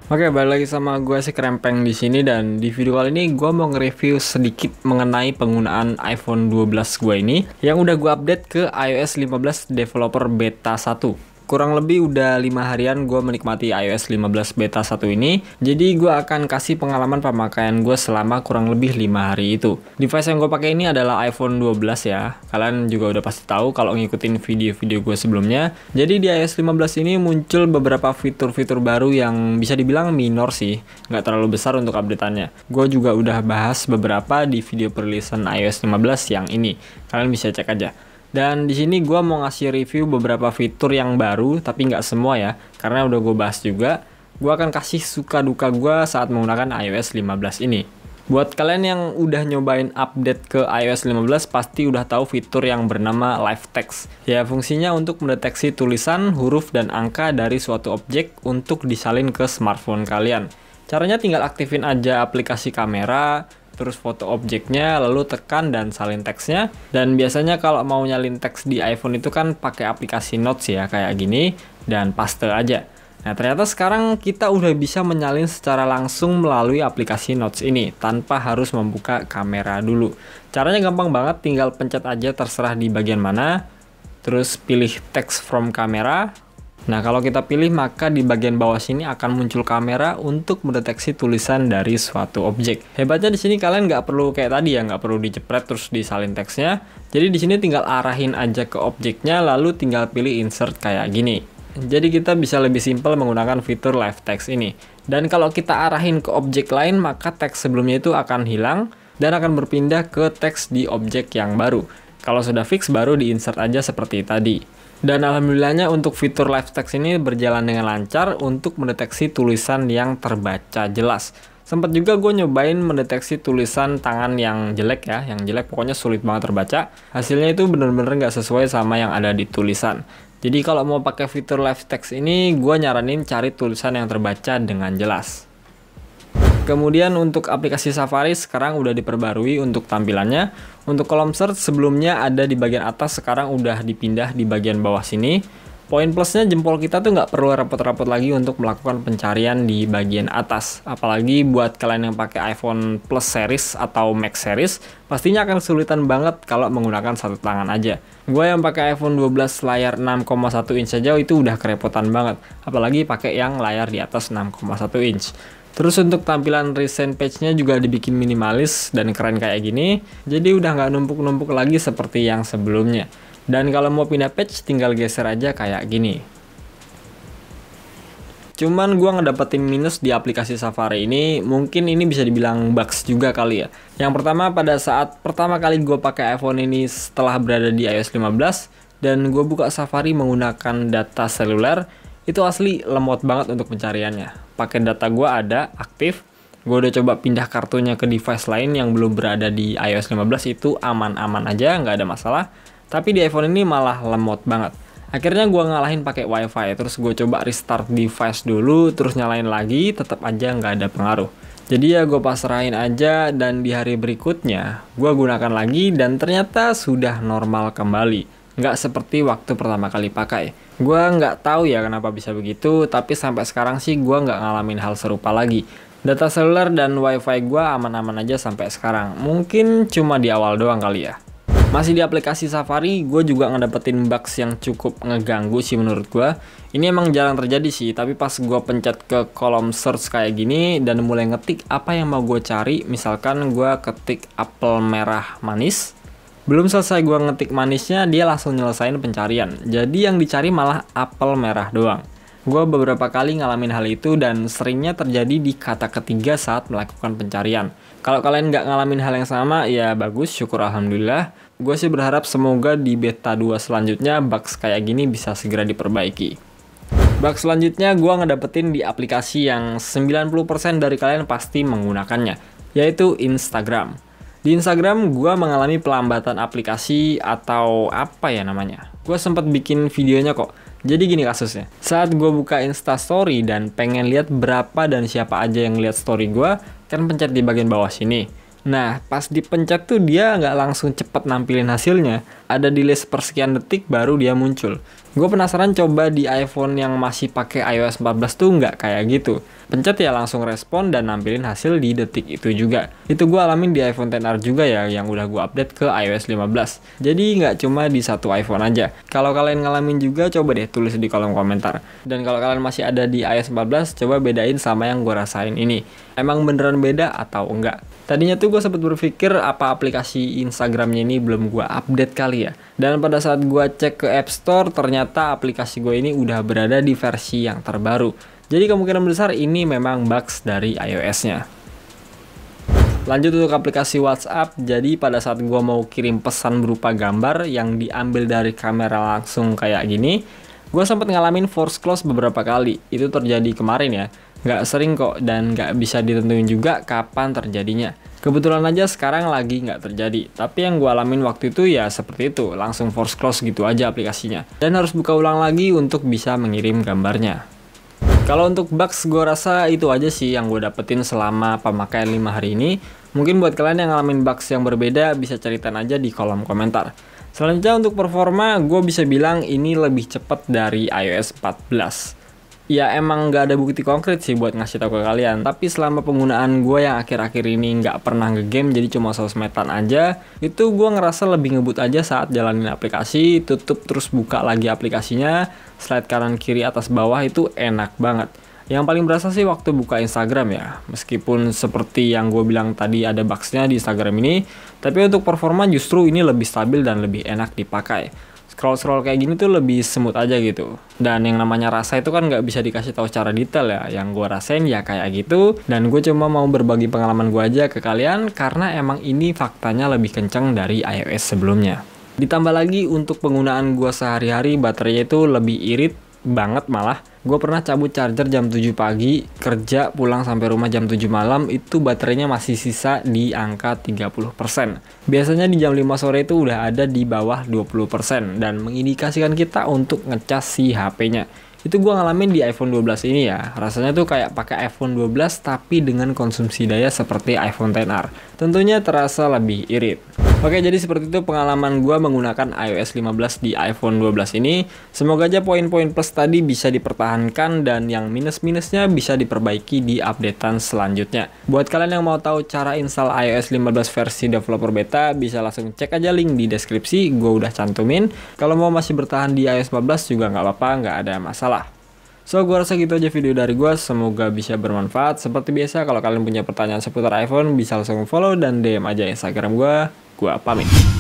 Oke, balik lagi sama gue si Krempeng di sini, dan di video kali ini gue mau nge-review sedikit mengenai penggunaan iPhone 12 gue ini yang udah gue update ke iOS 15 Developer Beta 1. Kurang lebih udah 5 harian gue menikmati iOS 15 Beta 1 ini. Jadi gue akan kasih pengalaman pemakaian gue selama kurang lebih 5 hari itu. Device yang gue pakai ini adalah iPhone 12 ya. Kalian juga udah pasti tahu kalau ngikutin video-video gue sebelumnya. Jadi di iOS 15 ini muncul beberapa fitur-fitur baru yang bisa dibilang minor sih, nggak terlalu besar untuk update-annya. Gue juga udah bahas beberapa di video perilisan iOS 15 yang ini. Kalian bisa cek aja. Dan di sini gue mau ngasih review beberapa fitur yang baru, tapi nggak semua ya, karena udah gue bahas juga. Gue akan kasih suka duka gue saat menggunakan iOS 15 ini. Buat kalian yang udah nyobain update ke iOS 15, pasti udah tahu fitur yang bernama Live Text. Ya, fungsinya untuk mendeteksi tulisan, huruf, dan angka dari suatu objek untuk disalin ke smartphone kalian. Caranya tinggal aktifin aja aplikasi kamera, terus foto objeknya, lalu tekan dan salin teksnya. Dan biasanya kalau mau nyalin teks di iPhone itu kan pakai aplikasi Notes ya, kayak gini, dan paste aja. Nah, ternyata sekarang kita udah bisa menyalin secara langsung melalui aplikasi Notes ini, tanpa harus membuka kamera dulu. Caranya gampang banget, tinggal pencet aja terserah di bagian mana, terus pilih text from kamera. Nah, kalau kita pilih, maka di bagian bawah sini akan muncul kamera untuk mendeteksi tulisan dari suatu objek. Hebatnya di sini kalian nggak perlu kayak tadi ya, nggak perlu dijepret terus disalin teksnya. Jadi di sini tinggal arahin aja ke objeknya, lalu tinggal pilih insert kayak gini. Jadi kita bisa lebih simpel menggunakan fitur Live Text ini. Dan kalau kita arahin ke objek lain, maka teks sebelumnya itu akan hilang dan akan berpindah ke teks di objek yang baru. Kalau sudah fix, baru di-insert aja seperti tadi. Dan alhamdulillahnya untuk fitur Live Text ini berjalan dengan lancar untuk mendeteksi tulisan yang terbaca jelas. Sempat juga gue nyobain mendeteksi tulisan tangan yang jelek ya, yang jelek pokoknya sulit banget terbaca. Hasilnya itu bener-bener nggak sesuai sama yang ada di tulisan. Jadi kalau mau pakai fitur Live Text ini, gue nyaranin cari tulisan yang terbaca dengan jelas. Kemudian untuk aplikasi Safari sekarang udah diperbarui untuk tampilannya. Untuk kolom search sebelumnya ada di bagian atas, sekarang udah dipindah di bagian bawah sini. Poin plusnya jempol kita tuh nggak perlu repot-repot lagi untuk melakukan pencarian di bagian atas. Apalagi buat kalian yang pakai iPhone Plus series atau Max series, pastinya akan kesulitan banget kalau menggunakan satu tangan aja. Gue yang pakai iPhone 12 layar 6,1 inch aja itu udah kerepotan banget. Apalagi pakai yang layar di atas 6,1 inch. Terus untuk tampilan recent page-nya juga dibikin minimalis dan keren kayak gini. Jadi udah nggak numpuk-numpuk lagi seperti yang sebelumnya. Dan kalau mau pindah page tinggal geser aja kayak gini. Cuman gua ngedapetin minus di aplikasi Safari ini, mungkin ini bisa dibilang bugs juga kali ya. Yang pertama, pada saat pertama kali gue pakai iPhone ini setelah berada di iOS 15 dan gue buka Safari menggunakan data seluler, itu asli lemot banget untuk pencariannya. Pakai data gue ada aktif, gue udah coba pindah kartunya ke device lain yang belum berada di iOS 15, itu aman-aman aja, nggak ada masalah. Tapi di iPhone ini malah lemot banget. Akhirnya gue ngalahin pakai WiFi, terus gue coba restart device dulu, terus nyalain lagi, tetap aja nggak ada pengaruh. Jadi ya gue pasrahin aja, dan di hari berikutnya gue gunakan lagi dan ternyata sudah normal kembali. Nggak seperti waktu pertama kali pakai. Gue nggak tahu ya kenapa bisa begitu, tapi sampai sekarang sih gue nggak ngalamin hal serupa lagi. Data seluler dan WiFi gue aman-aman aja sampai sekarang. Mungkin cuma di awal doang kali ya. Masih di aplikasi Safari, gue juga ngedapetin bugs yang cukup ngeganggu sih menurut gue. Ini emang jarang terjadi sih, tapi pas gue pencet ke kolom search kayak gini dan mulai ngetik apa yang mau gue cari, misalkan gue ketik apel merah manis. Belum selesai gue ngetik manisnya, dia langsung nyelesain pencarian. Jadi yang dicari malah apel merah doang. Gue beberapa kali ngalamin hal itu dan seringnya terjadi di kata ketiga saat melakukan pencarian. Kalau kalian nggak ngalamin hal yang sama, ya bagus, syukur alhamdulillah. Gue sih berharap semoga di beta 2 selanjutnya bugs kayak gini bisa segera diperbaiki. Bugs selanjutnya gue ngedapetin di aplikasi yang 90% dari kalian pasti menggunakannya, yaitu Instagram. Di Instagram gue mengalami pelambatan aplikasi atau apa ya namanya. Gue sempat bikin videonya kok. Jadi gini kasusnya. Saat gue buka Instastory dan pengen lihat berapa dan siapa aja yang lihat story gue, kan pencet di bagian bawah sini. Nah, pas dipencet tuh dia nggak langsung cepet nampilin hasilnya, ada delay sepersekian detik baru dia muncul. Gue penasaran coba di iPhone yang masih pakai iOS 14 tuh nggak kayak gitu. Pencet ya langsung respon dan nampilin hasil di detik itu juga. Itu gue alamin di iPhone XR juga ya, yang udah gue update ke iOS 15. Jadi nggak cuma di satu iPhone aja. Kalau kalian ngalamin juga, coba deh tulis di kolom komentar. Dan kalau kalian masih ada di iOS 14, coba bedain sama yang gue rasain ini. Emang beneran beda atau enggak? Tadinya tuh gue sempat berpikir apa aplikasi Instagramnya ini belum gue update kali ya. Dan pada saat gue cek ke App Store, ternyata aplikasi gue ini udah berada di versi yang terbaru. Jadi kemungkinan besar ini memang bugs dari iOS-nya. Lanjut untuk aplikasi WhatsApp. Jadi pada saat gue mau kirim pesan berupa gambar yang diambil dari kamera langsung kayak gini, gue sempat ngalamin force close beberapa kali. Itu terjadi kemarin ya. Nggak sering kok dan nggak bisa ditentuin juga kapan terjadinya. Kebetulan aja sekarang lagi nggak terjadi. Tapi yang gue alamin waktu itu ya seperti itu. Langsung force close gitu aja aplikasinya. Dan harus buka ulang lagi untuk bisa mengirim gambarnya. Kalau untuk bugs gue rasa itu aja sih yang gue dapetin selama pemakaian 5 hari ini. Mungkin buat kalian yang ngalamin bugs yang berbeda bisa ceritain aja di kolom komentar. Selanjutnya untuk performa, gue bisa bilang ini lebih cepat dari iOS 14. Ya emang nggak ada bukti konkret sih buat ngasih tahu ke kalian. Tapi selama penggunaan gue yang akhir-akhir ini nggak pernah nge-game, jadi cuma sosmedan aja, itu gue ngerasa lebih ngebut aja saat jalanin aplikasi, tutup terus buka lagi aplikasinya, slide kanan kiri atas bawah itu enak banget. Yang paling berasa sih waktu buka Instagram ya. Meskipun seperti yang gue bilang tadi ada bugsnya di Instagram ini, tapi untuk performa justru ini lebih stabil dan lebih enak dipakai. Scroll-scroll kayak gini tuh lebih smooth aja gitu. Dan yang namanya rasa itu kan nggak bisa dikasih tahu secara detail ya. Yang gue rasain ya kayak gitu. Dan gue cuma mau berbagi pengalaman gue aja ke kalian karena emang ini faktanya lebih kenceng dari iOS sebelumnya. Ditambah lagi untuk penggunaan gue sehari-hari, baterainya itu lebih irit banget malah. Gue pernah cabut charger jam 7 pagi, kerja pulang sampai rumah jam 7 malam, itu baterainya masih sisa di angka 30%. Biasanya di jam 5 sore itu udah ada di bawah 20% dan mengindikasikan kita untuk ngecas si HP-nya. Itu gue ngalamin di iPhone 12 ini ya. Rasanya tuh kayak pakai iPhone 12 tapi dengan konsumsi daya seperti iPhone XR. Tentunya terasa lebih irit. Oke, jadi seperti itu pengalaman gue menggunakan iOS 15 di iPhone 12 ini. Semoga aja poin-poin plus tadi bisa dipertahankan dan yang minus-minusnya bisa diperbaiki di updatean selanjutnya. Buat kalian yang mau tahu cara install iOS 15 versi developer beta, bisa langsung cek aja link di deskripsi, gue udah cantumin. Kalau mau masih bertahan di iOS 14 juga nggak apa-apa, nggak ada masalah. So, gue rasa gitu aja video dari gue, semoga bisa bermanfaat. Seperti biasa, kalau kalian punya pertanyaan seputar iPhone, bisa langsung follow dan DM aja Instagram gue pamit.